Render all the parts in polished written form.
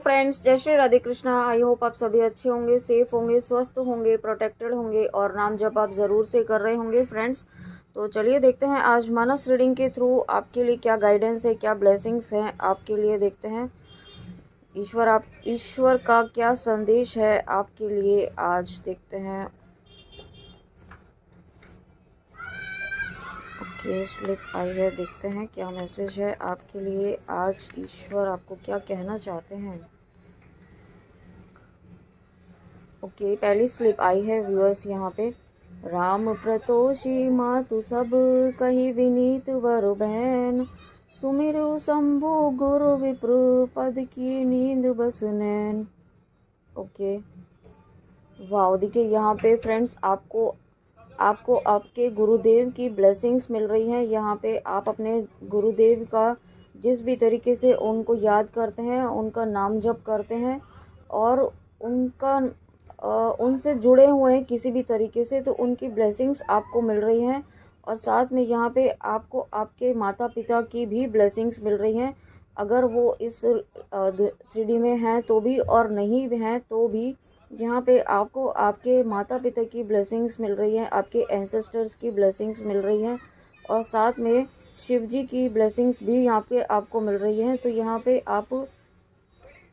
Friends, जय Shri Radhe Krishna. I hope आप सभी अच्छे होंगे, सेफ होंगे, स्वस्थ होंगे, प्रोटेक्टेड होंगे और नाम जप आप ज़रूर से कर रहे होंगे फ्रेंड्स। तो चलिए देखते हैं आज मानस रीडिंग के थ्रू आपके लिए क्या गाइडेंस है, क्या ब्लेसिंग्स हैं आपके लिए। देखते हैं ईश्वर का क्या संदेश है आपके लिए आज। देखते हैं। ओके, स्लिप आई है। देखते हैं क्या मैसेज है आपके लिए आज। ईश्वर आपको क्या कहना चाहते हैं। ओके, पहली स्लिप आई है व्यूअर्स यहाँ पे। राम प्रतोषी मातु सब कही विनीत वर बहन, सुमिरु शंभु गुरु विप्र पद की नींद बस नैन। Okay, wow. देखिए यहाँ पे फ्रेंड्स आपको आपको आपके गुरुदेव की ब्लेसिंग्स मिल रही हैं। यहाँ पे आप अपने गुरुदेव का जिस भी तरीके से उनको याद करते हैं, उनका नाम जप करते हैं और उनका उनसे जुड़े हुए हैं किसी भी तरीके से, तो उनकी ब्लेसिंग्स आपको मिल रही हैं। और साथ में यहाँ पे आपको आपके माता पिता की भी ब्लेसिंग्स मिल रही हैं, अगर वो इस 3D में हैं तो भी और नहीं भी हैं तो भी। यहाँ पे आपको आपके माता पिता की ब्लेसिंग्स मिल रही हैं, आपके एंसेस्टर्स की ब्लेसिंग्स मिल रही हैं और साथ में शिव जी की ब्लेसिंग्स भी यहाँ पे आपको मिल रही हैं। तो यहाँ पे आप,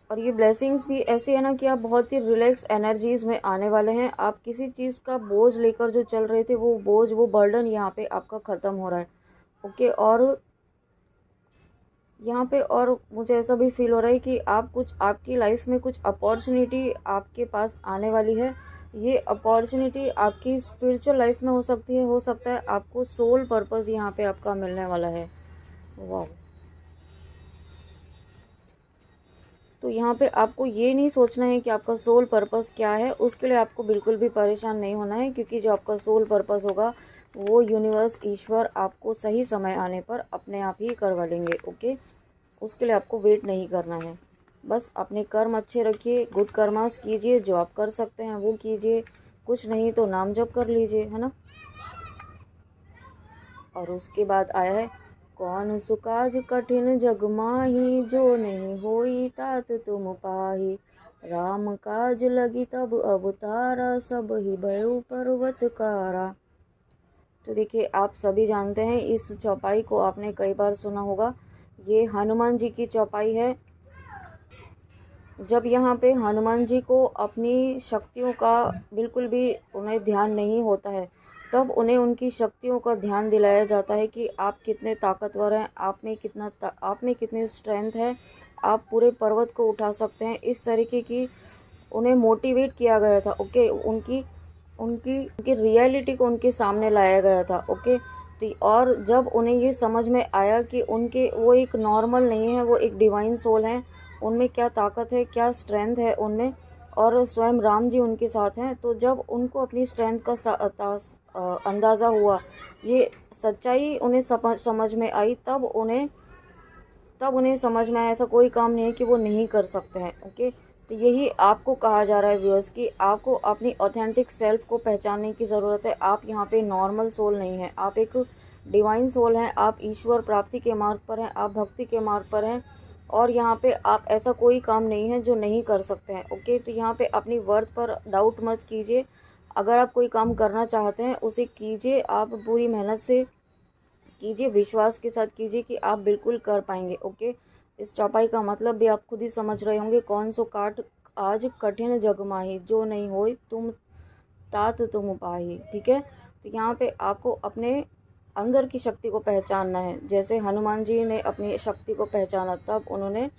और ये ब्लेसिंग्स भी ऐसी है ना कि आप बहुत ही रिलैक्स एनर्जीज में आने वाले हैं। आप किसी चीज़ का बोझ लेकर जो चल रहे थे, वो बोझ, वो बर्डन यहाँ पे आपका ख़त्म हो रहा है। ओके, और यहाँ पे और मुझे ऐसा भी फील हो रहा है कि आप कुछ, आपकी लाइफ में कुछ अपॉर्चुनिटी आपके पास आने वाली है। ये अपॉर्चुनिटी आपकी स्पिरिचुअल लाइफ में हो सकती है, हो सकता है आपको सोल पर्पस यहाँ पे आपका मिलने वाला है। वाह। तो यहाँ पे आपको ये नहीं सोचना है कि आपका सोल पर्पस क्या है, उसके लिए आपको बिल्कुल भी परेशान नहीं होना है, क्योंकि जो आपका सोल पर्पस होगा वो यूनिवर्स, ईश्वर आपको सही समय आने पर अपने आप ही करवा लेंगे। ओके, उसके लिए आपको वेट नहीं करना है। बस अपने कर्म अच्छे रखिए, गुड कर्मास कीजिए, जो आप कर सकते हैं वो कीजिए, कुछ नहीं तो नाम जप कर लीजिए, है ना। और उसके बाद आया है, कौन सुकाज कठिन जग माही, जो नहीं होई तात तुम पाही, राम काज लगी तब अवतारा, सब ही भयउ पर्वत कारा। तो देखिए, आप सभी जानते हैं, इस चौपाई को आपने कई बार सुना होगा। ये हनुमान जी की चौपाई है। जब यहाँ पे हनुमान जी को अपनी शक्तियों का बिल्कुल भी उन्हें ध्यान नहीं होता है, तब उन्हें उनकी शक्तियों का ध्यान दिलाया जाता है कि आप कितने ताकतवर हैं, आप में कितनी स्ट्रेंथ है, आप पूरे पर्वत को उठा सकते हैं। इस तरीके की उन्हें मोटिवेट किया गया था। ओके, उनकी उनकी उनकी रियलिटी को उनके सामने लाया गया था। ओके, तो और जब उन्हें ये समझ में आया कि उनके, वो एक नॉर्मल नहीं है, वो एक डिवाइन सोल है, उनमें क्या ताकत है, क्या स्ट्रेंथ है उनमें, और स्वयं राम जी उनके साथ हैं, तो जब उनको अपनी स्ट्रेंथ का अंदाज़ा हुआ, ये सच्चाई उन्हें समझ में आई, तब उन्हें समझ में आया ऐसा कोई काम नहीं है कि वो नहीं कर सकते हैं। ओके, तो यही आपको कहा जा रहा है व्यूअर्स कि आपको अपनी ऑथेंटिक सेल्फ को पहचानने की ज़रूरत है। आप यहाँ पे नॉर्मल सोल नहीं है, आप एक डिवाइन सोल हैं, आप ईश्वर प्राप्ति के मार्ग पर हैं, आप भक्ति के मार्ग पर हैं, और यहाँ पे आप, ऐसा कोई काम नहीं है जो नहीं कर सकते हैं। ओके, तो यहाँ पे अपनी वर्थ पर डाउट मत कीजिए। अगर आप कोई काम करना चाहते हैं उसे कीजिए, आप पूरी मेहनत से कीजिए, विश्वास के साथ कीजिए कि आप बिल्कुल कर पाएंगे। ओके, इस चौपाई का मतलब भी आप खुद ही समझ रहे होंगे, कौन सो काट आज कठिन जग माही, जो नहीं होई तुम तात तुम पाही। ठीक है, तो यहाँ पे आपको अपने अंदर की शक्ति को पहचानना है। जैसे हनुमान जी ने अपनी शक्ति को पहचाना, तब उन्होंने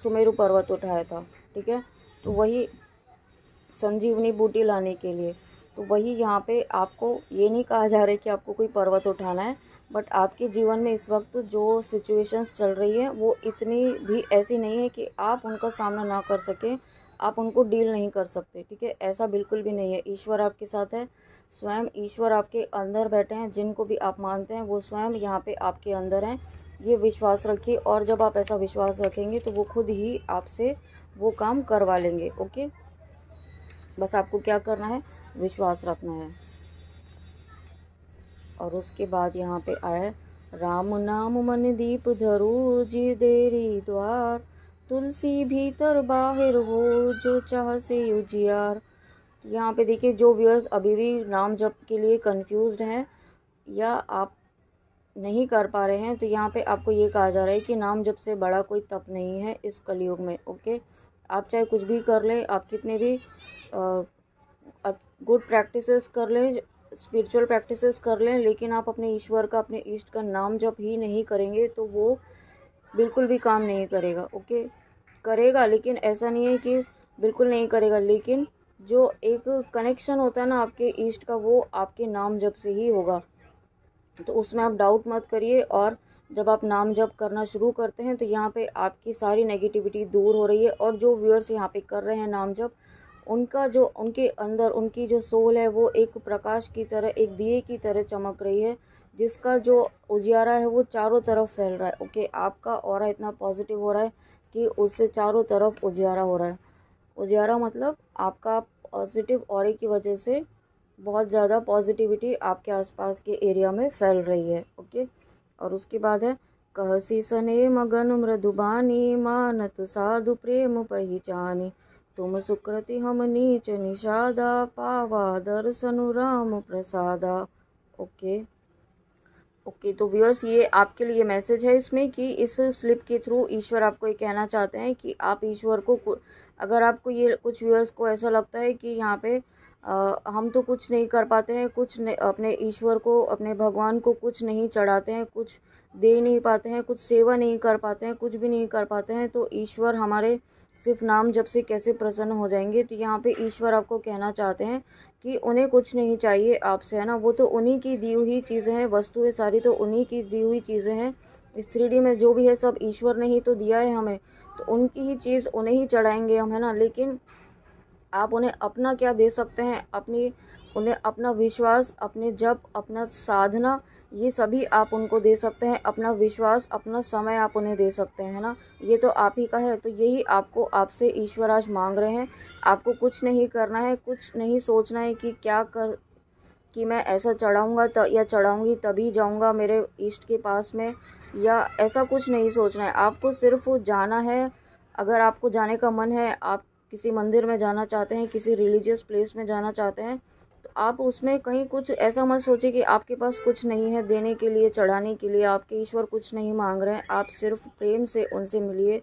सुमेरु पर्वत उठाया था। ठीक है, तो वही संजीवनी बूटी लाने के लिए, तो वही यहाँ पे आपको ये नहीं कहा जा रहा है कि आपको कोई पर्वत उठाना है, बट आपके जीवन में इस वक्त जो सिचुएशंस चल रही हैं वो इतनी भी ऐसी नहीं है कि आप उनका सामना ना कर सकें, आप उनको डील नहीं कर सकते। ठीक है, ऐसा बिल्कुल भी नहीं है। ईश्वर आपके साथ है, स्वयं ईश्वर आपके अंदर बैठे हैं, जिनको भी आप मानते हैं वो स्वयं यहाँ पे आपके अंदर हैं। ये विश्वास रखिए, और जब आप ऐसा विश्वास रखेंगे तो वो खुद ही आपसे वो काम करवा लेंगे। ओके, बस आपको क्या करना है, विश्वास रखना है। और उसके बाद यहाँ पे आया है, राम नाम मन दीप धरू जी देरी द्वार, तुलसी भीतर बाहर हो, जो चाह से उजियार। तो यहाँ पे देखिए, जो व्यूअर्स अभी भी नाम जप के लिए कंफ्यूज्ड हैं या आप नहीं कर पा रहे हैं, तो यहाँ पे आपको ये कहा जा रहा है कि नाम जप से बड़ा कोई तप नहीं है इस कलयुग में। ओके, आप चाहे कुछ भी कर लें, आप कितने भी गुड प्रैक्टिसेस कर लें, स्पिरिचुअल प्रैक्टिसेस कर लें, लेकिन आप अपने ईश्वर का, अपने इष्ट का नाम जप ही नहीं करेंगे तो वो बिल्कुल भी काम नहीं करेगा। ओके, करेगा, लेकिन ऐसा नहीं है कि बिल्कुल नहीं करेगा, लेकिन जो एक कनेक्शन होता है ना आपके इष्ट का, वो आपके नाम जप से ही होगा। तो उसमें आप डाउट मत करिए। और जब आप नाम जप करना शुरू करते हैं तो यहाँ पे आपकी सारी नेगेटिविटी दूर हो रही है। और जो व्यूअर्स यहाँ पे कर रहे हैं नाम जप, उनका जो, उनके अंदर उनकी जो सोल है वो एक प्रकाश की तरह, एक दिए की तरह चमक रही है, जिसका जो उजियारा है वो चारों तरफ फैल रहा है। ओके, आपका ऑरा इतना पॉजिटिव हो रहा है कि उससे चारों तरफ उजियारा हो रहा है। उजियारा मतलब आपका पॉजिटिव ऑरे की वजह से बहुत ज़्यादा पॉजिटिविटी आपके आसपास के एरिया में फैल रही है। ओके, और उसके बाद है, कहसी सने मगन मृदुबानी, मानत साधु प्रेम पहिचानी, तुम सुकृति हम नीच निषादा, पावा दर्शनु राम प्रसादा। ओके ओके, तो व्यूअर्स, ये आपके लिए मैसेज है इसमें कि इस स्लिप के थ्रू ईश्वर आपको ये कहना चाहते हैं कि आप ईश्वर को, अगर आपको ये, कुछ व्यूअर्स को ऐसा लगता है कि यहाँ पे हम तो कुछ नहीं कर पाते हैं, अपने ईश्वर को, अपने भगवान को कुछ नहीं चढ़ाते हैं, कुछ दे नहीं पाते हैं, कुछ सेवा नहीं कर पाते हैं, कुछ भी नहीं कर पाते हैं, तो ईश्वर हमारे सिर्फ नाम जप से कैसे प्रसन्न हो जाएंगे। तो यहाँ पे ईश्वर आपको कहना चाहते हैं कि उन्हें कुछ नहीं चाहिए आपसे, है ना, वो तो उन्हीं की दी हुई चीज़ें हैं, वस्तुएं सारी तो उन्हीं की दी हुई चीज़ें हैं। इस 3D में जो भी है सब ईश्वर ने ही तो दिया है हमें, तो उनकी ही चीज़ उन्हें ही चढ़ाएंगे हम, है ना। लेकिन आप उन्हें अपना क्या दे सकते हैं, उन्हें अपना विश्वास, अपने जप, अपना साधना, ये सभी आप उनको दे सकते हैं। अपना विश्वास, अपना समय आप उन्हें दे सकते हैं, है ना। ये तो आप ही का है, तो यही आपको, आपसे ईश्वर आज मांग रहे हैं। आपको कुछ नहीं करना है, कुछ नहीं सोचना है कि क्या कर, कि मैं ऐसा चढ़ाऊँगा या चढ़ाऊँगी तभी जाऊँगा मेरे इष्ट के पास में, या ऐसा कुछ नहीं सोचना है। आपको सिर्फ जाना है। अगर आपको जाने का मन है, आप किसी मंदिर में जाना चाहते हैं, किसी रिलीजियस प्लेस में जाना चाहते हैं, तो आप उसमें कहीं कुछ ऐसा मत सोचिए कि आपके पास कुछ नहीं है देने के लिए, चढ़ाने के लिए। आपके ईश्वर कुछ नहीं मांग रहे हैं, आप सिर्फ प्रेम से उनसे मिलिए,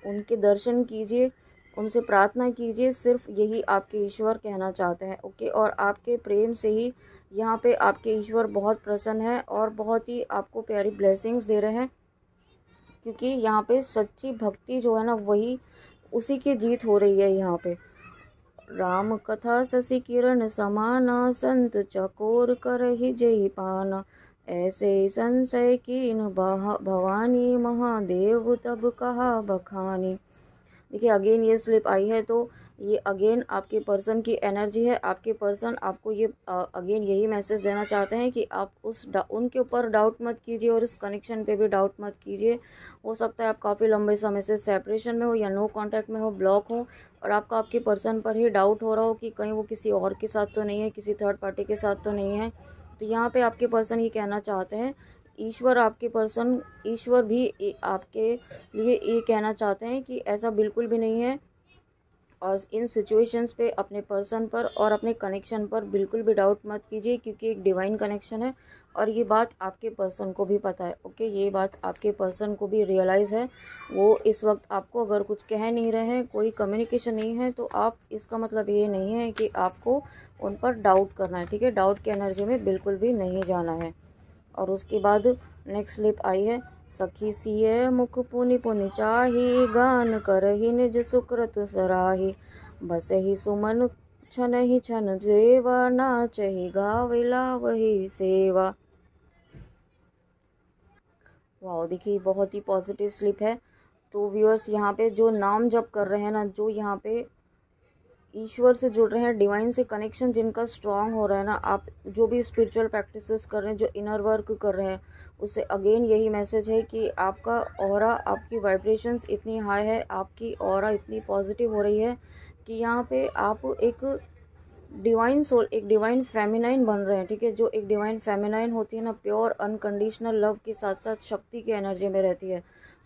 उनके दर्शन कीजिए, उनसे प्रार्थना कीजिए, सिर्फ यही आपके ईश्वर कहना चाहते हैं। ओके, और आपके प्रेम से ही यहाँ पे आपके ईश्वर बहुत प्रसन्न है और बहुत ही आपको प्यारी ब्लेसिंग्स दे रहे हैं, क्योंकि यहाँ पे सच्ची भक्ति जो है ना, वही, उसी की जीत हो रही है यहाँ पे। राम कथा शशि किरण समाना, संत चकोर करहि जय पाना, ऐसे संशय कीन भवानी, महादेव तब कहा बखानी। देखिए, अगेन ये स्लिप आई है, तो ये अगेन आपके पर्सन की एनर्जी है। आपके पर्सन आपको ये अगेन यही मैसेज देना चाहते हैं कि आप उनके ऊपर डाउट मत कीजिए और इस कनेक्शन पे भी डाउट मत कीजिए। हो सकता है आप काफ़ी लंबे समय से सेपरेशन में हो या नो कांटेक्ट में हो, ब्लॉक हो, और आपका आपके पर्सन पर ही डाउट हो रहा हो कि कहीं वो किसी और के साथ तो नहीं है, किसी थर्ड पार्टी के साथ तो नहीं है। तो यहाँ पे आपके पर्सन ये कहना चाहते हैं, ईश्वर आपके पर्सन, ईश्वर भी आपके लिए ये कहना चाहते हैं कि ऐसा बिल्कुल भी नहीं है। और इन सिचुएशंस पे अपने पर्सन पर और अपने कनेक्शन पर बिल्कुल भी डाउट मत कीजिए, क्योंकि एक डिवाइन कनेक्शन है और ये बात आपके पर्सन को भी पता है। ओके, ये बात आपके पर्सन को भी रियलाइज़ है। वो इस वक्त आपको अगर कुछ कह नहीं रहे हैं, कोई कम्युनिकेशन नहीं है, तो आप, इसका मतलब ये नहीं है कि आपको उन पर डाउट करना है। ठीक है, डाउट की एनर्जी में बिल्कुल भी नहीं जाना है। और उसके बाद नेक्स्ट स्लिप आई है, सखी सिय मुख पुनि पुनि चाही, गान करहि निज सुकृत सराही, बसहि सुमन छन ही छन देवा, नाचहि गाविला वही सेवा। वाह, देखिए बहुत ही पॉजिटिव स्लिप है। तो व्यूअर्स, यहाँ पे जो नाम जप कर रहे हैं ना, जो यहाँ पे ईश्वर से जुड़ रहे हैं, डिवाइन से कनेक्शन जिनका स्ट्रांग हो रहा है ना, आप जो भी स्पिरिचुअल प्रैक्टिसेस कर रहे हैं, जो इनर वर्क कर रहे हैं, उससे अगेन यही मैसेज है कि आपका ऑरा, आपकी वाइब्रेशंस इतनी हाई है, आपकी ऑरा इतनी पॉजिटिव हो रही है कि यहाँ पे आप एक डिवाइन सोल, एक डिवाइन फेमिनाइन बन रहे हैं। ठीक है, जो एक डिवाइन फेमिनाइन होती है ना, प्योर अनकंडीशनल लव के साथ साथ शक्ति की एनर्जी में रहती है,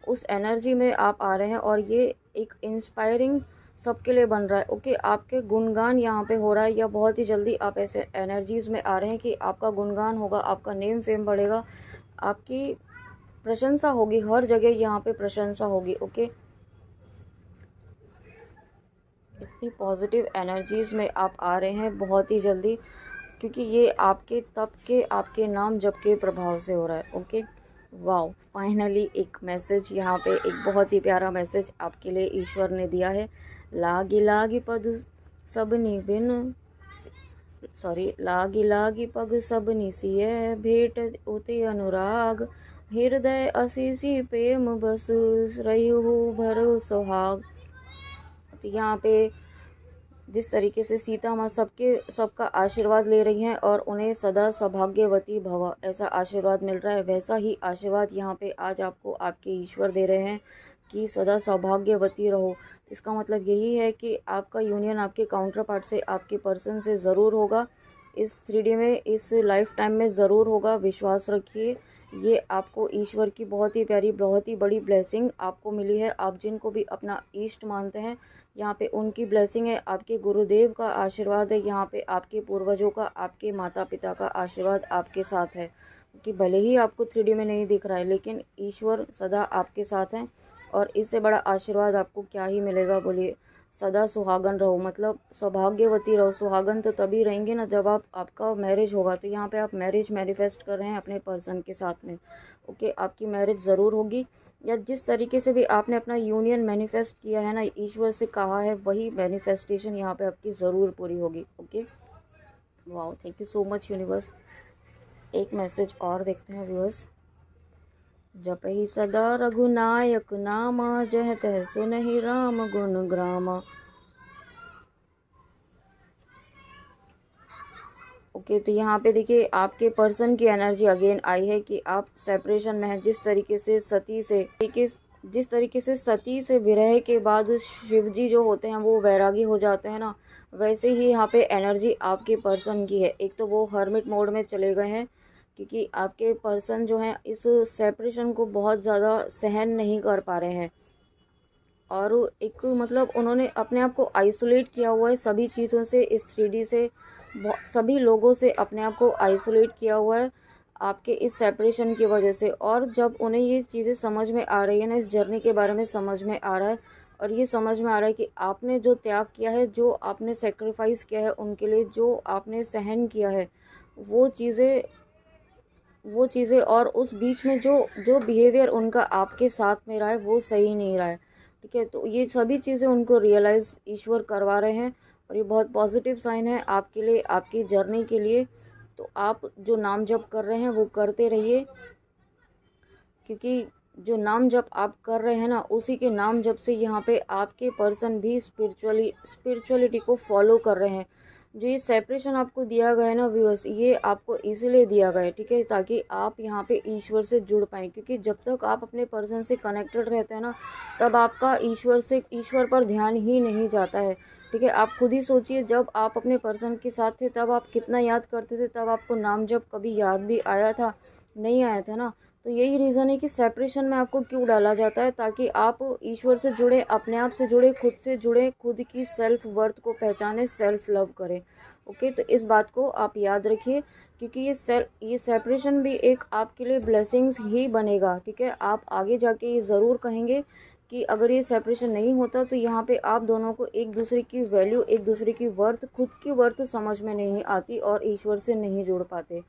उस एनर्जी में आप आ रहे हैं और ये एक इंस्पायरिंग सबके लिए बन रहा है। ओके, आपके गुणगान यहाँ पे हो रहा है, या बहुत ही जल्दी आप ऐसे एनर्जीज में आ रहे हैं कि आपका गुणगान होगा, आपका नेम फेम बढ़ेगा, आपकी प्रशंसा होगी, हर जगह यहाँ पे प्रशंसा होगी। ओके, इतनी पॉजिटिव एनर्जीज में आप आ रहे हैं बहुत ही जल्दी, क्योंकि ये आपके तप के, आपके नाम जप के प्रभाव से हो रहा है। ओके, वाओ, फाइनली एक मैसेज यहाँ पे, एक बहुत ही प्यारा मैसेज आपके लिए ईश्वर ने दिया है। लागी लागी पद सबनी बिन लागी लागी पग सबनी सिय भेट उते अनुराग, हृदय असीसी प्रेम बस रहु भरो सुहाग। तो यहाँ पे जिस तरीके से सीता माँ सबका आशीर्वाद ले रही हैं और उन्हें सदा सौभाग्यवती भव ऐसा आशीर्वाद मिल रहा है, वैसा ही आशीर्वाद यहाँ पे आज आपको आपके ईश्वर दे रहे हैं कि सदा सौभाग्यवती रहो। इसका मतलब यही है कि आपका यूनियन आपके काउंटर पार्ट से, आपके पर्सन से ज़रूर होगा, इस 3D में, इस लाइफ टाइम में ज़रूर होगा। विश्वास रखिए, ये आपको ईश्वर की बहुत ही प्यारी, बहुत ही बड़ी ब्लेसिंग आपको मिली है। आप जिनको भी अपना इष्ट मानते हैं, यहाँ पे उनकी ब्लेसिंग है, आपके गुरुदेव का आशीर्वाद है, यहाँ पे आपके पूर्वजों का, आपके माता पिता का आशीर्वाद आपके साथ है। कि भले ही आपको 3D में नहीं दिख रहा है, लेकिन ईश्वर सदा आपके साथ हैं। और इससे बड़ा आशीर्वाद आपको क्या ही मिलेगा, बोलिए। सदा सुहागन रहो, मतलब सौभाग्यवती रहो। सुहागन तो तभी रहेंगे ना जब आपका मैरिज होगा। तो यहाँ पे आप मैरिज मैनिफेस्ट कर रहे हैं अपने पर्सन के साथ में। ओके, आपकी मैरिज ज़रूर होगी, या जिस तरीके से भी आपने अपना यूनियन मैनिफेस्ट किया है ना, ईश्वर से कहा है, वही मैनिफेस्टेशन यहाँ पे आपकी ज़रूर पूरी होगी। Okay, wow, thank you so much universe. एक मैसेज और देखते हैं व्यूअर्स। जपहि सदा रघुनायक नामा, जह तह सुनहि राम गुण ग्रामा। ओके, तो यहाँ पे देखिए आपके पर्सन की एनर्जी अगेन आई है कि आप सेपरेशन में हैं। जिस तरीके से सती से विरह के बाद शिव जी जो होते हैं वो वैरागी हो जाते हैं ना, वैसे ही यहाँ पे एनर्जी आपके पर्सन की है। एक तो वो हर्मिट मोड में चले गए हैं, क्योंकि आपके पर्सन जो हैं इस सेपरेशन को बहुत ज़्यादा सहन नहीं कर पा रहे हैं, और एक मतलब उन्होंने अपने आप को आइसोलेट किया हुआ है सभी चीज़ों से, इस 3D से, सभी लोगों से अपने आप को आइसोलेट किया हुआ है आपके इस सेपरेशन की वजह से। और जब उन्हें ये चीज़ें समझ में आ रही है ना, इस जर्नी के बारे में समझ में आ रहा है, और ये समझ में आ रहा है कि आपने जो त्याग किया है, जो आपने सेक्रीफाइस किया है उनके लिए, जो आपने सहन किया है, वो चीज़ें और उस बीच में जो जो बिहेवियर उनका आपके साथ में रहा है वो सही नहीं रहा है। ठीक है, तो ये सभी चीज़ें उनको रियलाइज़ ईश्वर करवा रहे हैं, और ये बहुत पॉजिटिव साइन है आपके लिए, आपकी जर्नी के लिए। तो आप जो नाम जप कर रहे हैं वो करते रहिए, क्योंकि जो नाम जप आप कर रहे हैं ना, उसी के नाम जप से यहाँ पे आपके पर्सन भी स्पिरिचुअलिटी को फॉलो कर रहे हैं। जो ये सेपरेशन आपको दिया गया है ना व्यूअर्स, ये आपको इसीलिए दिया गया है, ठीक है, ताकि आप यहाँ पे ईश्वर से जुड़ पाएँ। क्योंकि जब तक आप अपने पर्सन से कनेक्टेड रहते हैं ना, तब आपका ईश्वर पर ध्यान ही नहीं जाता है। ठीक है, आप खुद ही सोचिए, जब आप अपने पर्सन के साथ थे तब आप कितना याद करते थे, तब आपको नाम जब कभी याद भी आया था? नहीं आया था ना। तो यही रीज़न है कि सेपरेशन में आपको क्यों डाला जाता है, ताकि आप ईश्वर से जुड़े, अपने आप से जुड़े, खुद से जुड़े, खुद की सेल्फ वर्थ को पहचाने, सेल्फ लव करें। ओके, तो इस बात को आप याद रखिए, क्योंकि ये सेपरेशन भी एक आपके लिए ब्लेसिंग्स ही बनेगा। ठीक है, आप आगे जाके ये ज़रूर कहेंगे कि अगर ये सेपरेशन नहीं होता तो यहाँ पे आप दोनों को एक दूसरे की वैल्यू, एक दूसरे की वर्थ, खुद की वर्थ समझ में नहीं आती और ईश्वर से नहीं जुड़ पाते।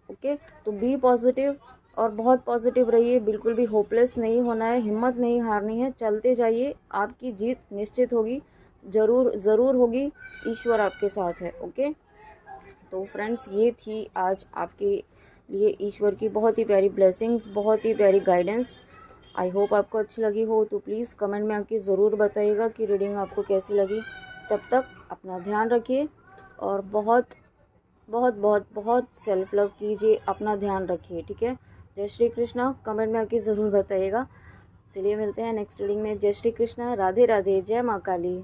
ओके, तो बी पॉजिटिव और बहुत पॉजिटिव रहिए, बिल्कुल भी होपलेस नहीं होना है, हिम्मत नहीं हारनी है, चलते जाइए, आपकी जीत निश्चित होगी, ज़रूर होगी, ईश्वर आपके साथ है। ओके, तो फ्रेंड्स, ये थी आज आपके लिए ईश्वर की बहुत ही प्यारी ब्लेसिंग्स, बहुत ही प्यारी गाइडेंस। आई होप आपको अच्छी लगी हो, तो प्लीज़ कमेंट में आके ज़रूर बताइएगा कि रीडिंग आपको कैसी लगी। तब तक अपना ध्यान रखिए और बहुत बहुत बहुत बहुत सेल्फ लव कीजिए, अपना ध्यान रखिए। ठीक है, जय श्री कृष्णा, कमेंट में आके ज़रूर बताइएगा। चलिए मिलते हैं नेक्स्ट रीडिंग में। जय श्री कृष्णा, राधे राधे, जय माँ काली।